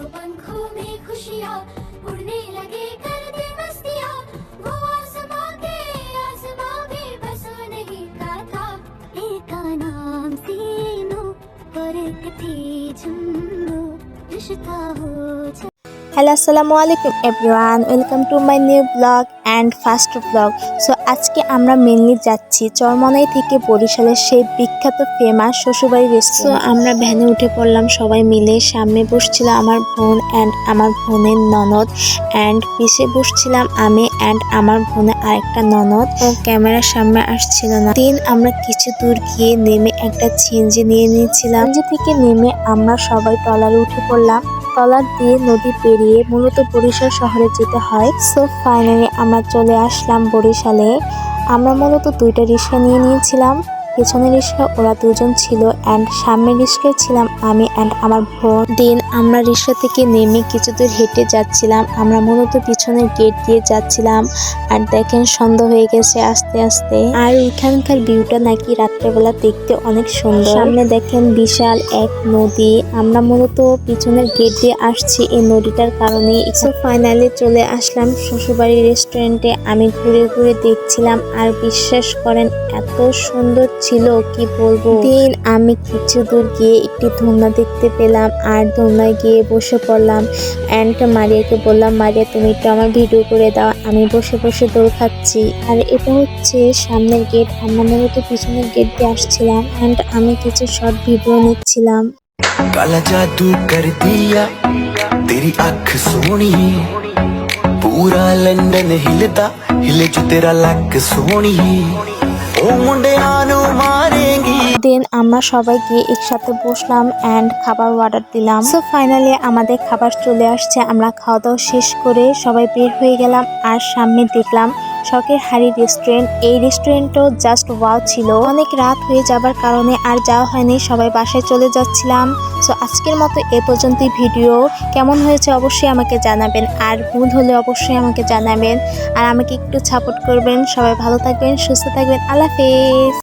वो पंखों में खुशियाँ उड़ने लगे कर दे मस्तियाँ वो आसमां भी बसा नहीं का था एक नाम सीनो और एक थी जुम्मो रिश्ता हो হ্যালো আসসালামু আলাইকুম everyone, welcome to my new blog and first blog. So আজকে আমরা মেনলি যাচ্ছি চরমনাই থেকে বরিশালের সেই বিখ্যাত ফেমাস শ্বশুরবাড়ি রেস্টুরেন্ট। সো আমরা ভ্যানে উঠে পড়লাম সবাই মিলে। সামনে বসছিল আমার বোন অ্যান্ড আমার বোনের ননদ, অ্যান্ড পিছে বসছিলাম আমি অ্যান্ড আমার বোনের আরেকটা ননদ। ও ক্যামেরার সামনে আসছিল না। দিন আমরা কিছু দূর গিয়ে নেমে একটা সিএনজি নিয়ে নিয়েছিলাম। সিএনজি থেকে নেমে আমরা সবাই ট্রলারে উঠে পড়লাম। ট্রলার দিয়ে নদী পেরিয়ে মূলত বরিশাল শহরে যেতে হয়। সো ফাইনালি আমরা চলে আসলাম বরিশালে। আমরা মূলত দুইটা রিক্সা নিয়ে নিয়েছিলাম। পেছনের রিক্সা ওরা দুজন ছিল অ্যান্ড সামনের রিক্সায় ছিলাম আমি অ্যান্ড আমার বোন। দিন আমরা রিক্সা থেকে নেমে কিছু দূর হেঁটে যাচ্ছিলাম। আমরা মূলত পিছনের গেট দিয়ে যাচ্ছিলাম আর দেখেন সন্ধ্যা হয়ে গেছে আস্তে আস্তে। আর এখানকার ভিউটা নাকি রাত্রেবেলা দেখতে অনেক সুন্দর। সামনে দেখেন বিশাল এক নদী। আমরা মূলত পিছনের গেট দিয়ে আসছি এই নদীটার কারণে। সো ফাইনালি চলে আসলাম শ্বশুরবাড়ির রেস্টুরেন্টে। আমি ঘুরে ঘুরে দেখছিলাম আর বিশ্বাস করেন এত সুন্দর ছিল কি বলবো। দিন আমি কিছু দূর গিয়ে একটি ধুমনা দেখতে পেলাম আর ধুমনায় গিয়ে বসে পড়লাম অ্যান্ড মারিয়াকে বললাম, মারিয়া তুমি একটু আমার ভিডিও করে দাও, আমি বসে বসে দৌড় খাচ্ছি। আর এটা হচ্ছে সামনের গেট। আমরা মূলত পিছনের গেট দিয়ে আসছিলাম অ্যান্ড আমি কিছু শর্ট ভিডিও নিচ্ছিলাম। काला जादू कर दिया तेरी अख सोनी पूरा लंदन हिलता हिले जो तेरा लक सोनी ओ मुंडे आनो मारेंगी। দেন আমরা সবাই গিয়ে একসাথে বসলাম অ্যান্ড খাবার অর্ডার দিলাম। সো ফাইনালি আমাদের খাবার চলে আসছে। আমরা খাওয়া দাওয়া শেষ করে সবাই বের হয়ে গেলাম আর সামনে দেখলাম শখের হাড়ি রেস্টুরেন্ট। এই রেস্টুরেন্টও জাস্ট ওয়াও ছিল। অনেক রাত হয়ে যাবার কারণে আর যাওয়া হয়নি, সবাই বাসায় চলে যাচ্ছিলাম। সো আজকের মতো এ পর্যন্তই ভিডিও। কেমন হয়েছে অবশ্যই আমাকে জানাবেন, আর ভুল হলে অবশ্যই আমাকে জানাবেন, আর আমাকে একটু সাপোর্ট করবেন। সবাই ভালো থাকবেন, সুস্থ থাকবেন। আল্লাহ হাফেজ।